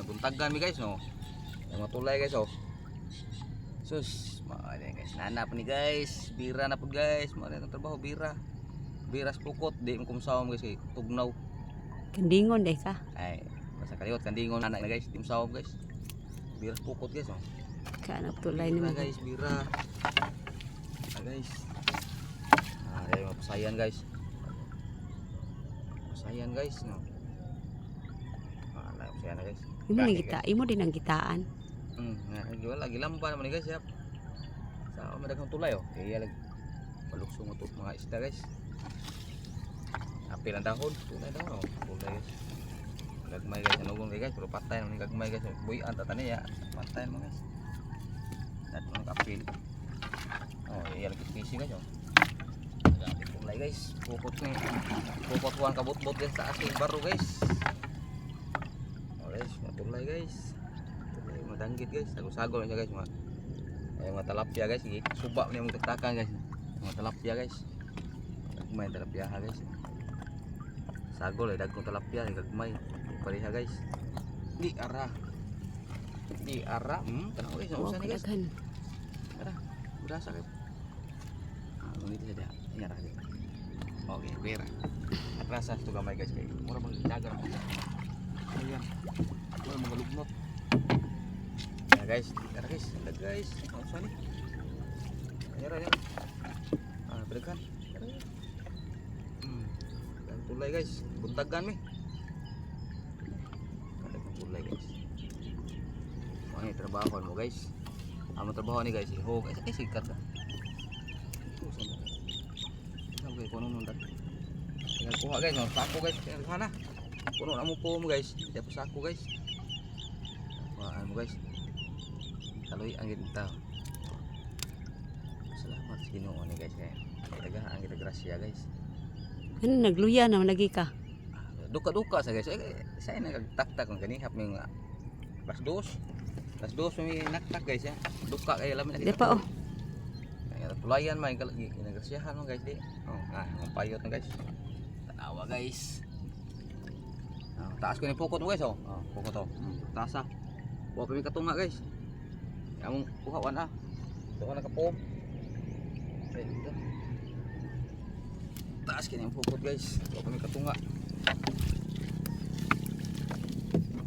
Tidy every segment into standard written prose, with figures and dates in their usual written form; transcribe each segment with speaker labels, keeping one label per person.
Speaker 1: buntagan mi guys no. Yang matulay guys oh. Sus, mga guys, nanap ni guys, bira na po guys, mga trabaho bira. Biras pukot, di mo kumsawam guys, tugnaw.
Speaker 2: Kandingon deh ka.
Speaker 1: Ay, basta kaliwat kandingon anak na guys, timsawam guys. Biras pukot guys oh.
Speaker 2: Kanap tulay
Speaker 1: Bira
Speaker 2: naman.
Speaker 1: guys, bira. Ah guys. Ay, mapasayan guys. Mapasayan guys no. Mapasayan na guys.
Speaker 2: Imo ning kita, imo din ang gitaan.
Speaker 1: Lagi lamban naman guys ya. Sa madagang tulay oh. Kaya lagi paluksong ito mga isda guys. Apil ang dahon, tulay dahon oh. Tulay guys. Gagmay guys, anugong guys, pero patay naman gagmay guys. Buyan tatani ya, patay naman guys. At mga apil. Oh, iya lagi fishing guys oh. Lagi tulay guys. Pukot huwang kabut-but guys sa asin baru guys. Oh guys, matulay guys. Danggit guys, sagol-sagol aja guys mga. Ay mga talapia guys, suba niya mga taktakan guys. Mga talapia guys. Gagmay talapia ha guys. Sagol ay dagkong talapia ay gagmay. Pareha guys. Di ara. Tanaw guys, usa ni guys. Ara. Berasa guys. Ngunit saja. Ingat guys. Oke, bera. Rasa itu gamay guys kay. Mura bang dagan. Ayan. Mura magalugmot. Guys, tara guys, lag guys. Ano sa ni? Ayan. Berdekan. Dan tulay guys, buntagan mi. Ada tulay guys. Ini trabaho mo guys. Amo trabaho ni guys, ho guys, sikat dah. Sampai kono nundan. Tinggal kuha guys, no, saku guys, sana. Kuno na mo po mo guys, dapat saku guys. Wah, mo guys. Kaloy ang kita. Salamat sa Ginoo ni guys kay tagahan kita grasya guys.
Speaker 2: Ano nagluya na lagi ka?
Speaker 1: Duka-duka sa guys. Saya nagtaktak ng kanihap ng las dos may naktak guys ya. Duka kay lamin na kita.
Speaker 2: Depa oh.
Speaker 1: Tulayan man kalagi ginagrasyahan mo guys di. Oh, ang payot na guys. Tanawa guys. Taas ko ni pukot guys oh. Pukot to. Taas ah. Wa pa mi katunga guys. Among kuhawan ah. Ito ka nakapom. Okay, ito. Taas kini ang pukot guys. Ito kami katunga.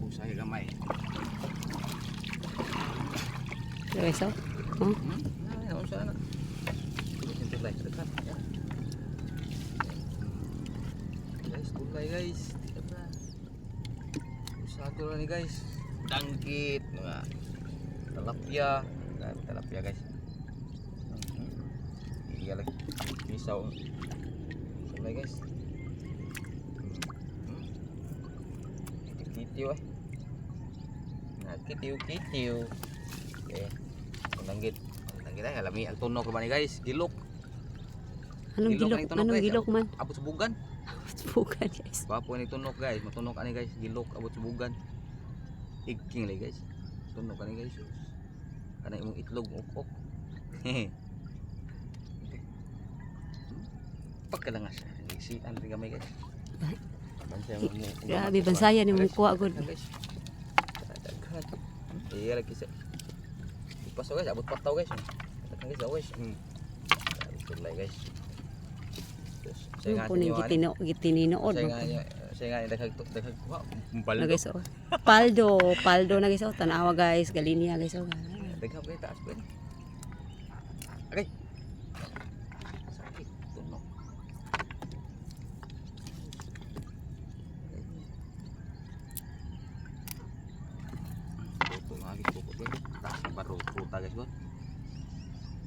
Speaker 1: Usahay gamay.
Speaker 2: Guys oh. Oh.
Speaker 1: Ano sana? Ito tulay dekat ya. Guys, tulay guys. Usaha ko ni guys. Dangkit mga talapia guys. Iya lagi pisau selesai guys. Kitiw eh. Nah kitiw. Oke. Danggit ay alami ang tunog ba ni guys? Gilok.
Speaker 2: Anong gilok? Anong gilok man?
Speaker 1: Abot subugan.
Speaker 2: Subugan guys.
Speaker 1: Papo ni tunog guys, matunog ani guys, gilok abot subugan. Igking lagi guys. Tunog ani guys. Kana imong itlog ukok. Pagkalangas si Andre gamay guys.
Speaker 2: Grabe bansaya ni mong kuha gud.
Speaker 1: Iya lagi sa. Ipasok guys, abot pataw guys. Guys, guys. Tulay guys.
Speaker 2: Saya puning gitininood.
Speaker 1: Saya nga daghag kuha.
Speaker 2: Na guys oh. Paldo na guys oh. Tanawa guys, galinya guys oh.
Speaker 1: Daghang kay taas pa. Okay. Sakit tunog. Tutok lagi pukot guys. Taas baru puta guys go.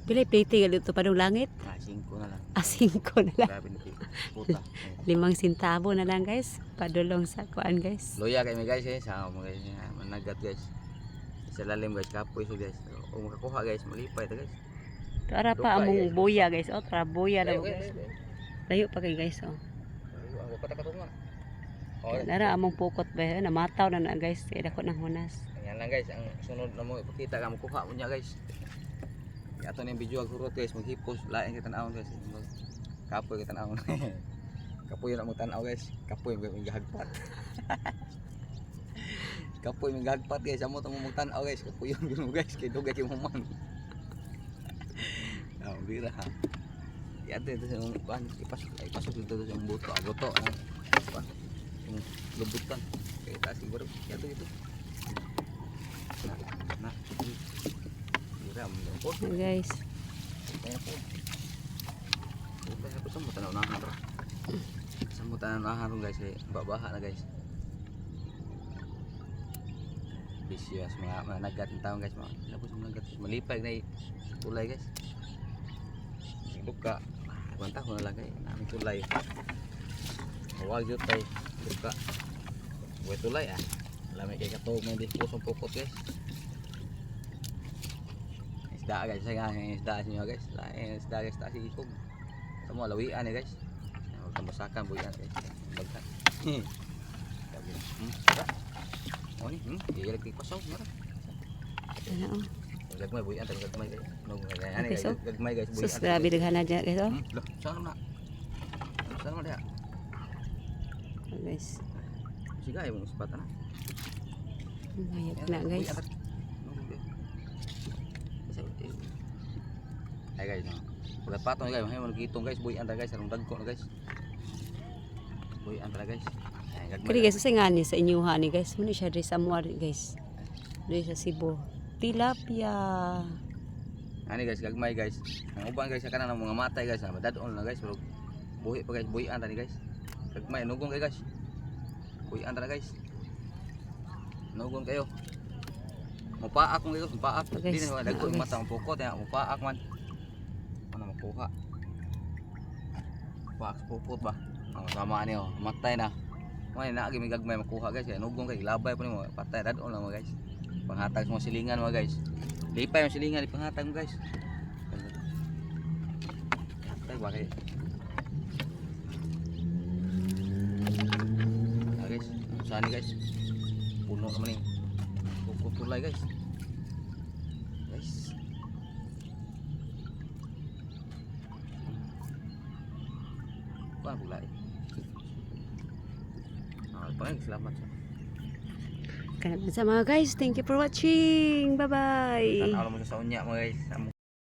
Speaker 2: Pilay plate dito pa ng langit.
Speaker 1: 5 na lang.
Speaker 2: 5 na lang.
Speaker 1: Grabe ni puta.
Speaker 2: 5 centavo na lang guys. Padulong sa kuan guys.
Speaker 1: Loya kay mi guys sa mo guys. Managat guys. Sa lalim guys, kapoy so guys. Kung makakuha guys, malipay ta guys.
Speaker 2: Tara pa among boya guys. Oh, tara boya daw guys. Layo pa kay guys oh.
Speaker 1: Ang katakatunga.
Speaker 2: Nara among pukot ba namataw na guys. Kaya dako nang hunas.
Speaker 1: Ayan lang guys, ang sunod na mo ipakita ka mo kuha mo niya guys. Ato na yung video agurot guys, maghipos lain kita naon guys. Kapoy kita naon. Kapoy na mo tanaw guys. Kapoy mo gihagpat. Kapoy may gagpat guys, amo tong mutanaw guys, kapoy yun guys, kay dugay kay man. Ah, bira ha. Yate ito sa kuan, ipasok dito sa buto, buto. Yung lubutan. Kaya taas siguro, yate ito. Na. Bira mo po.
Speaker 2: Guys.
Speaker 1: Kaya po. Kaya po sa mutanaw na ha. Sa mutanaw na ha guys, babaha na guys. Vicious mga nagat ng taong guys, tapos mga nagat malipay na tulay guys. Buka bantah ko na lang kay namin tulay. Huwag yun tayo buka buhay tulay lamay kay katog may disposong pukot guys. Isda guys, saya nga isda nyo guys, isda guys, taas ikog sa mga lawian guys. Huwag tambasakan buyan guys, bagkat oh ni, iilag pasaw mara.
Speaker 2: Ano?
Speaker 1: Gagmay buyan tag gagmay guys.
Speaker 2: Okay, so,
Speaker 1: Gagmay guys buyan.
Speaker 2: sus grabe daghan na dyan guys. Oh.
Speaker 1: Loh, saan na? Saan na dia?
Speaker 2: Oh, guys.
Speaker 1: Sige ay mong spot na.
Speaker 2: Mayat na guys.
Speaker 1: Ay guys, pagkat patong guys, may magitong guys, buyan ta guys, arong dagko na guys. Buyan ta guys.
Speaker 2: Kali guys, kasi nga ni sa inyuha ni guys. Muna siya rin sa Muar guys. Dito sa Cebu. Tilapia.
Speaker 1: Ani guys, gagmay guys. Ang uban guys, sa kanan ng mga matay guys, madadon na guys, pero buhi pa guys, buhian ta ni guys. Gagmay, nugong kayo guys. Buhian ta na guys. Nugong kayo. Mupaak mo kayo, mupaak.
Speaker 2: Okay,
Speaker 1: Hindi na dagko yung
Speaker 2: guys.
Speaker 1: mata, mupukot, mupaak man. Ano makuha? Mupaak sa pukot ba? Ang sama niyo, matay na. May naagi may gagmay makuha guys, kaya nugong kay labay pa nimo, patay dadon lang mo guys. Panghatag mo silingan mo guys. Lipay yung silingan ipanghatag mo guys. Hatag ba kay? Ah guys, saan guys? Puno naman ni. Puputulay guys. Guys. Kuan bulay. Paling selamat sa.
Speaker 2: Kaya sa mga guys, thank you for watching. Bye-bye.
Speaker 1: Tanaw mo sa unya mo guys.